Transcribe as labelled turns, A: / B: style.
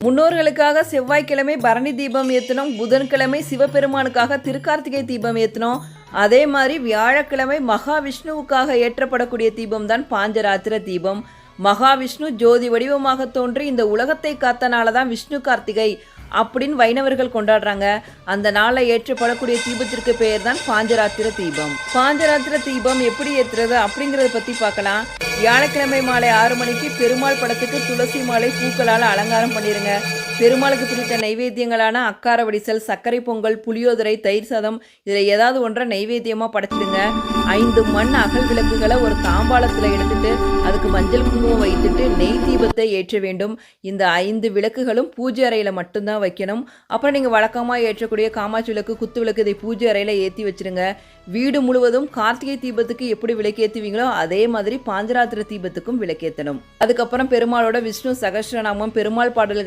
A: முன்னோர்களுக்காக செவ்வாய்க்கிழமை பரணி தீபம் ஏற்றணும், புதன்கிழமை சிவபெருமானுக்காக திருக்கார்த்திகை தீபம் ஏற்றணும். அதே மாதிரி வியாழக்கிழமை மகாவிஷ்ணுவுக்காக ஏற்றப்படக்கூடிய தீபம் தான் பாஞ்சராத்திர தீபம். மகாவிஷ்ணு ஜோதி வடிவமாக தோன்றி இந்த உலகத்தை காத்தனால தான் விஷ்ணு கார்த்திகை அப்படின்னு வைணவர்கள் கொண்டாடுறாங்க. அந்த நாளில் ஏற்றப்படக்கூடிய தீபத்திற்கு பெயர் தான் பாஞ்சராத்திர தீபம். பாஞ்சராத்திர தீபம் எப்படி ஏற்றுறது அப்படிங்கிறத பற்றி பார்க்கலாம். வியாழக்கிழமை மாலை 6 மணிக்கு பெருமாள் படத்துக்கு துளசி மாலை பூக்களால் அலங்காரம் பண்ணிடுங்க. பெருமாளுக்கு பிடித்த நைவேத்தியங்களான அக்கார வடிசல், சர்க்கரை பொங்கல், புளியோதரை, தயிர் சாதம் இதில் ஏதாவது ஒன்றை நைவேத்தியமாக படைச்சிடுங்க. 5 மண் அகல் விளக்குகளை ஒரு தாம்பாளத்தில் எடுத்துட்டு அதுக்கு மஞ்சள் குங்குமம் வைத்துட்டு நெய் தீபத்தை ஏற்ற வேண்டும். இந்த 5 விளக்குகளும் பூஜை அறையில் மட்டும்தான் வைக்கணும். அப்புறம் நீங்கள் வழக்கமாக ஏற்றக்கூடிய காமாட்சி விளக்கு, குத்து விளக்கு இதை பூஜை அறையில் ஏற்றி வச்சுருங்க. வீடு முழுவதும் கார்த்திகை தீபத்துக்கு எப்படி விளக்கேற்றுவீங்களோ அதே மாதிரி பாஞ்சராத்திர தீபத்துக்கும் விளக்கேற்றணும். அதுக்கப்புறம் பெருமாளோட விஷ்ணு சகஸ்ரநாமம், பெருமாள் பாடல்களை